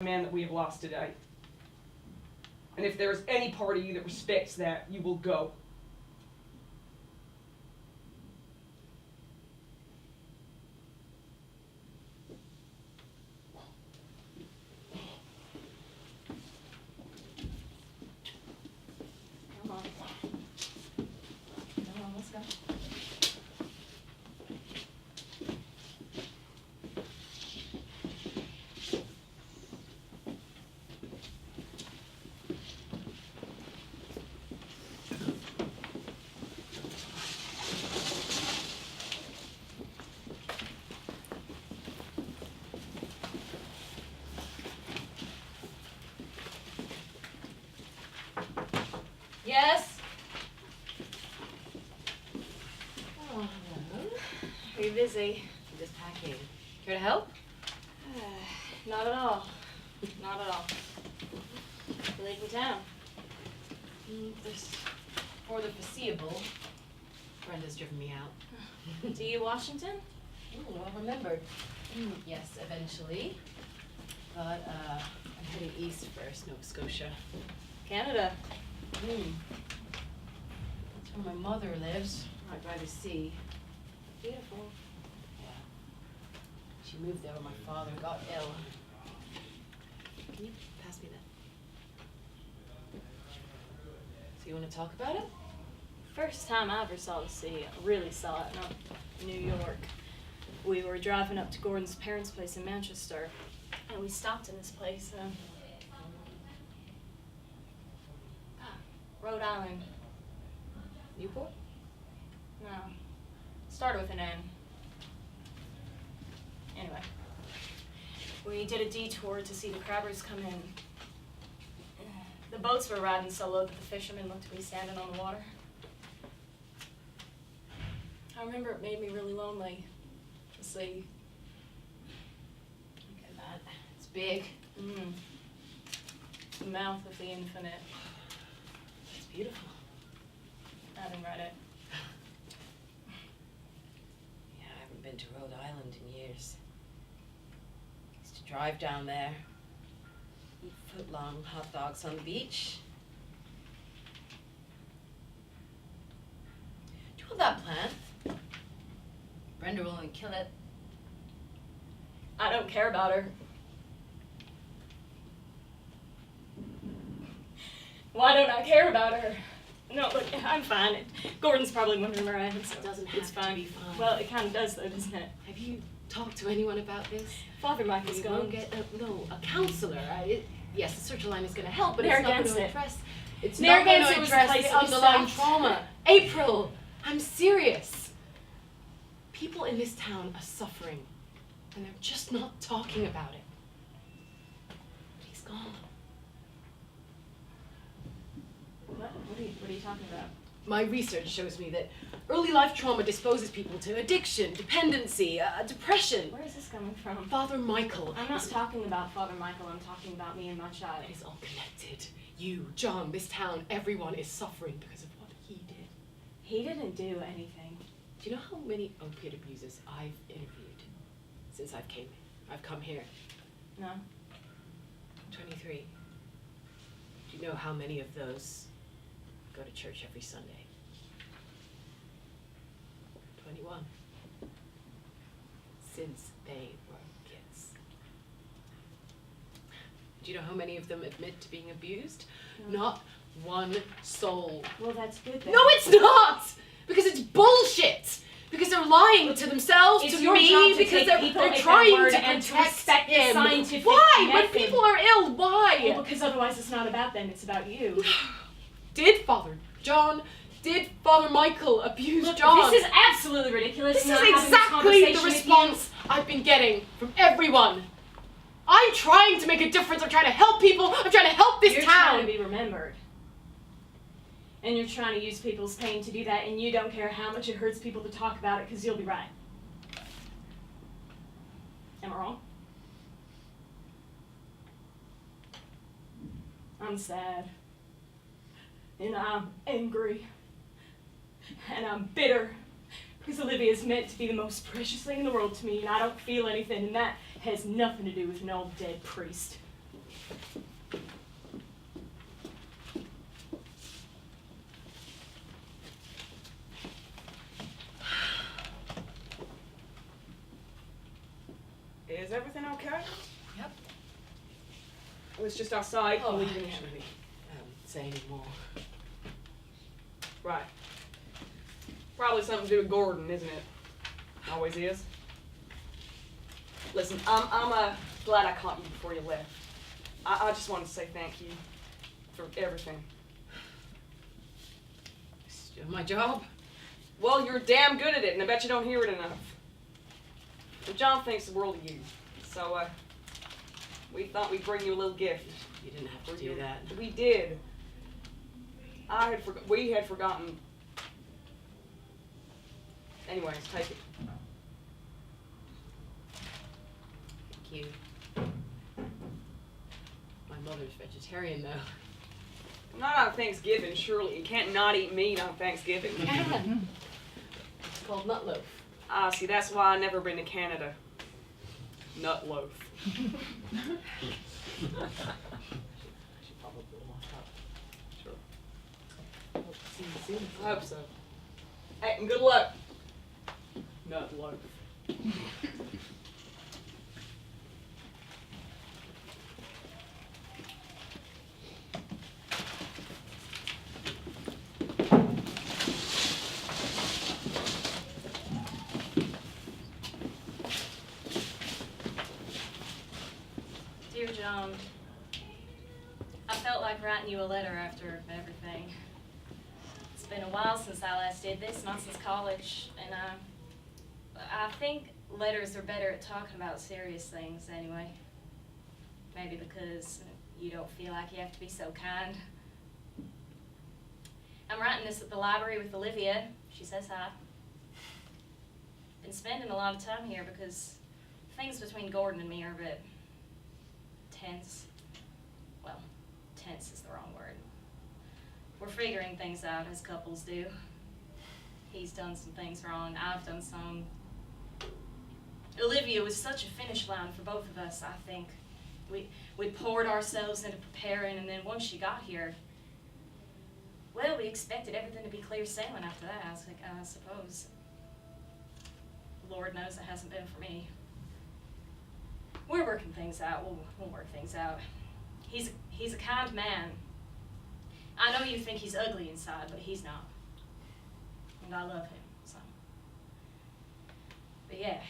man that we have lost today. And if there is any part of you that respects that, you will go. Come on. Come on, let's go. Yes? Oh, hello. Are you busy? I'm just packing. Care to help? Not at all. Not at all. You leaving town? For the foreseeable. Brenda's driven me out. Do you Washington? Well remembered. Yes, eventually. But I'm heading east first, Nova Scotia. Canada. That's where my mother lives, right by the sea. Beautiful. Yeah. She moved there when my father got ill. Can you pass me that? So you want to talk about it? First time I ever saw the sea, I really saw it in New York. We were driving up to Gordon's parents' place in Manchester, and we stopped in this place. Rhode Island. Newport? No. Started with an N. Anyway. We did a detour to see the crabbers come in. The boats were riding so low that the fishermen looked at me standing on the water. I remember it made me really lonely to see. Look at that. It's big. The mouth of the infinite. It's beautiful. I didn't write it. Yeah, I haven't been to Rhode Island in years. Used to drive down there, eat foot-long hot dogs on the beach. Do you want that plant? Brenda will only kill it. I don't care about her. Why don't I care about her? No, look, I'm fine. Gordon's probably wondering where I am, so It doesn't it's have fine. to be fine. Well, it kind of does, though, doesn't it? Have you talked to anyone about this? Father Michael's You gone. won't get a counselor. Yes, the search line is going to help, but They're it's not going against to it. address. It's They're not going against to it was address the place the that we underlying stopped. trauma. April, I'm serious. People in this town are suffering, and they're just not talking about it. But he's gone. What are you talking about? My research shows me that early life trauma disposes people to addiction, dependency, depression. Where is this coming from? Father Michael. I'm not talking about Father Michael, I'm talking about me and my child. It is all connected. You, John, this town, everyone is suffering because of what he did. He didn't do anything. Do you know how many opiate abusers I've interviewed since I've come here? No? 23. Do you know how many of those go to church every Sunday? 21. Since they were kids. Do you know how many of them admit to being abused? No. Not one soul. Well, that's good then. No, it's not! Because it's bullshit! Because they're lying to themselves, It's to your me, job to because take they're people at their trying word to and to protect respect the him. scientific Why? When method. people are ill, why? Well, because otherwise it's not about them, it's about you. Did Father Michael abuse Look, John? this is absolutely ridiculous. This not is having exactly the conversation with response I've been getting from everyone. I'm trying to make a difference. I'm trying to help people. I'm trying to help this You're town. trying to be remembered. And you're trying to use people's pain to do that, and you don't care how much it hurts people to talk about it, because you'll be right. Am I wrong? I'm sad. And I'm angry. And I'm bitter. Because Olivia is meant to be the most precious thing in the world to me, and I don't feel anything, and that has nothing to do with an old dead priest. Is everything okay? Yep. I was just outside Oh, leaving. I can't really say anymore. Right. Probably something to do with Gordon, isn't it? Always is. Listen, I'm glad I caught you before you left. I just wanted to say thank you for everything. It's doing my job. Well, you're damn good at it, and I bet you don't hear it enough. And John thinks the world of you. So, we thought we'd bring you a little gift. You didn't have to for do you. that. We did. We had forgotten. Anyways, take it. Thank you. My mother's vegetarian, though. Not on Thanksgiving, surely. You can't not eat meat on Thanksgiving. Can. It's called nut loaf. Ah, see, that's why I've never been to Canada. Nut loaf. I should probably lock up. Sure. Hope to see you soon. I hope so. Hey, and good luck. Nut loaf. Dear John, I felt like writing you a letter after everything. It's been a while since I last did this, not since college, and I think letters are better at talking about serious things anyway. Maybe because you don't feel like you have to be so kind. I'm writing this at the library with Olivia. She says hi. Been spending a lot of time here because things between Gordon and me are a bit tense. Well, tense is the wrong word. We're figuring things out as couples do. He's done some things wrong, I've done some. Olivia was such a finish line for both of us, I think. We poured ourselves into preparing, and then once she got here, well, we expected everything to be clear sailing after that. I was like, I suppose. Lord knows it hasn't been for me. We're working things out. We'll work things out. He's a kind man. I know you think he's ugly inside, but he's not. And I love him, so. But yeah,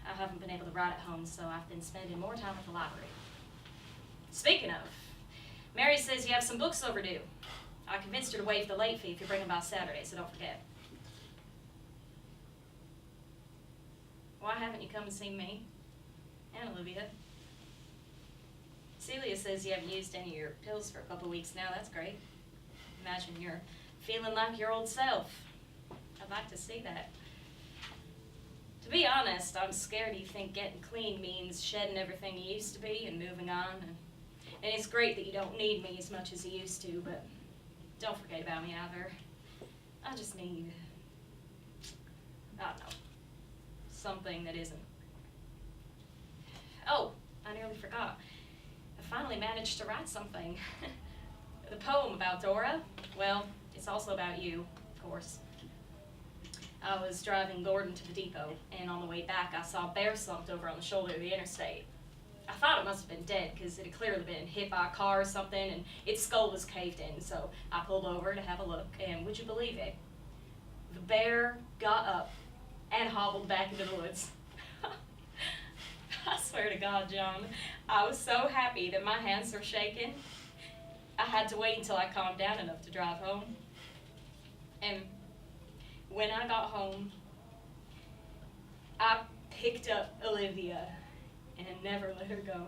I haven't been able to write at home, so I've been spending more time at the library. Speaking of, Mary says you have some books overdue. I convinced her to waive the late fee if you bring them by Saturday, so don't forget. Why haven't you come and seen me? And Olivia. Celia says you haven't used any of your pills for a couple weeks now. That's great. Imagine you're feeling like your old self. I'd like to see that. To be honest, I'm scared you think getting clean means shedding everything you used to be and moving on. And it's great that you don't need me as much as you used to, but don't forget about me either. I just need, I don't know, something that isn't. Oh, I nearly forgot. I finally managed to write something. The poem about Dora, well, it's also about you, of course. I was driving Gordon to the depot, and on the way back I saw a bear slumped over on the shoulder of the interstate. I thought it must have been dead, because it had clearly been hit by a car or something, and its skull was caved in, so I pulled over to have a look, and would you believe it? The bear got up and hobbled back into the woods. I swear to God, John, I was so happy that my hands were shaking. I had to wait until I calmed down enough to drive home. And when I got home, I picked up Olivia and never let her go.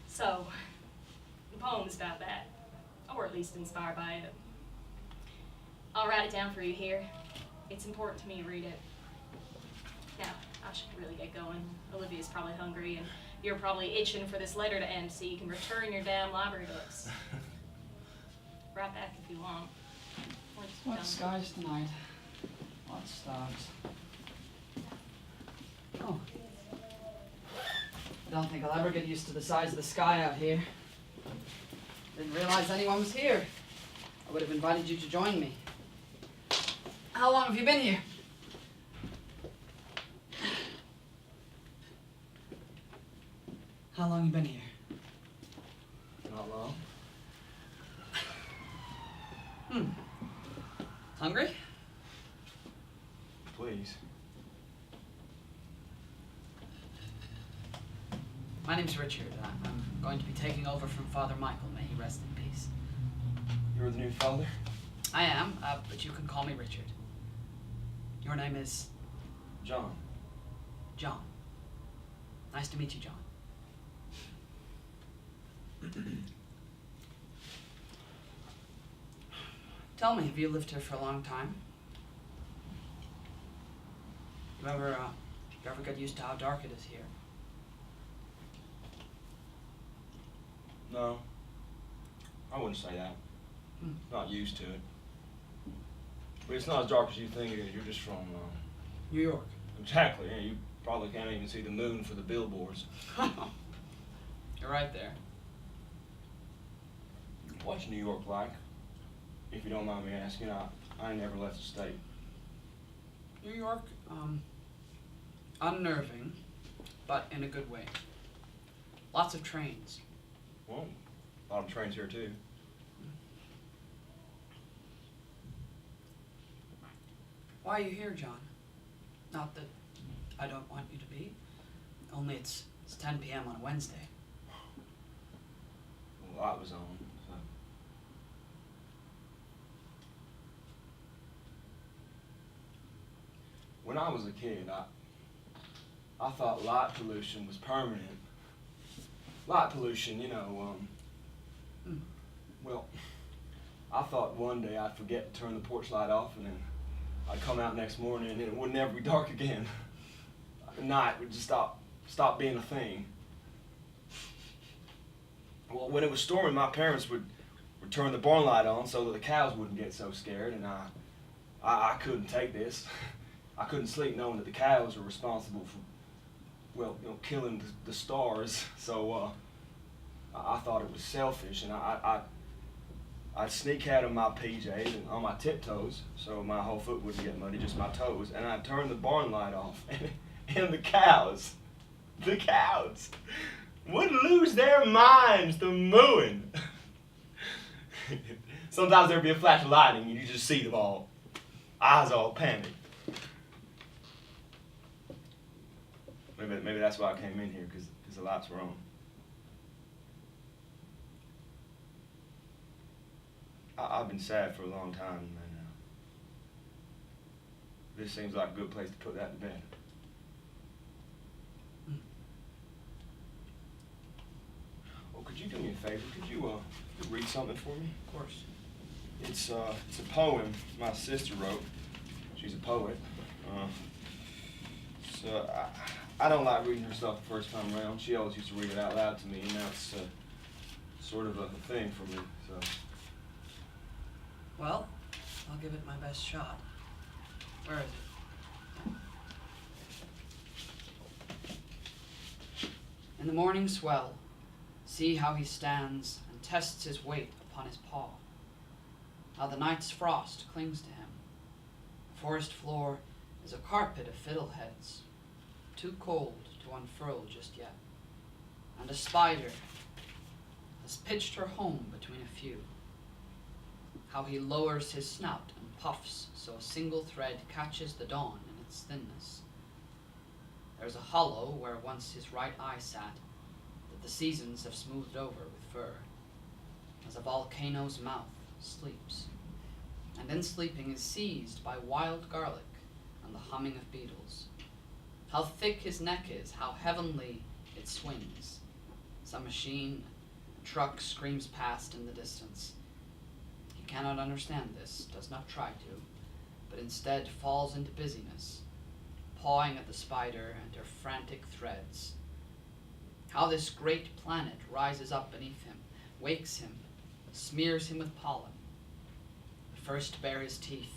So, the poem's about that, or at least inspired by it. I'll write it down for you here. It's important to me to read it. Now, I should really get going. Olivia's probably hungry, and you're probably itching for this letter to end so you can return your damn library books. Write back if you want. We're just What done. skies tonight? What stars? Oh. don't think I'll ever get used to the size of the sky out here. Didn't realize anyone was here. I would have invited you to join me. How long have you been here? How long you been here? Not long. Hungry? Please. My name's Richard. I'm going to be taking over from Father Michael. May he rest in peace. You're the new father? I am, but you can call me Richard. Your name is John. John. Nice to meet you, John. Tell me, have you lived here for a long time? You ever get used to how dark it is here? No. I wouldn't say that. Not used to it. But it's not as dark as you think it is. You're just from, New York. Exactly, yeah. You probably can't even see the moon for the billboards. You're right there. What's New York like? If you don't mind me asking, I never left the state. New York, unnerving, but in a good way. Lots of trains. Well, a lot of trains here too. Why are you here, John? Not that I don't want you to be. Only it's 10 p.m. on a Wednesday. Well, I was on, so. When I was a kid, I thought light pollution was permanent. Light pollution, you know, well, I thought one day I'd forget to turn the porch light off and then I'd come out next morning and it would never be dark again. The night would just stop being a thing. Well, when it was storming, my parents would turn the barn light on so that the cows wouldn't get so scared, and I couldn't take this. I couldn't sleep knowing that the cows were responsible for, well, you know, killing the stars. So I thought it was selfish, and I'd sneak out of my PJs and on my tiptoes so my whole foot wouldn't get muddy, just my toes, and I'd turn the barn light off, and the cows would lose their minds to mooing. Sometimes there'd be a flash of lightning and you just see them all, eyes all panicked. Maybe that's why I came in here, because the lights were on. I've been sad for a long time, and this seems like a good place to put that to bed. Oh, could you do me a favor? Could you read something for me? Of course. It's a poem my sister wrote. She's a poet. So I don't like reading her stuff the first time around. She always used to read it out loud to me, and now it's sort of a thing for me. So. Well, I'll give it my best shot. Where is it? In the morning swell, see how he stands and tests his weight upon his paw. How the night's frost clings to him. The forest floor is a carpet of fiddleheads, too cold to unfurl just yet. And a spider has pitched her home between a few. How he lowers his snout and puffs so a single thread catches the dawn in its thinness. There's a hollow where once his right eye sat, that the seasons have smoothed over with fur, as a volcano's mouth sleeps, and in sleeping is seized by wild garlic and the humming of beetles. How thick his neck is, how heavenly it swings. Some machine, a truck screams past in the distance. He cannot understand this, does not try to, but instead falls into busyness, pawing at the spider and her frantic threads. How this great planet rises up beneath him, wakes him, smears him with pollen. The first bare his teeth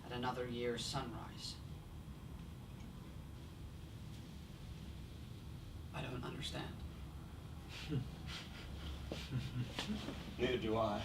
at another year's sunrise. I don't understand. understand. Neither do I.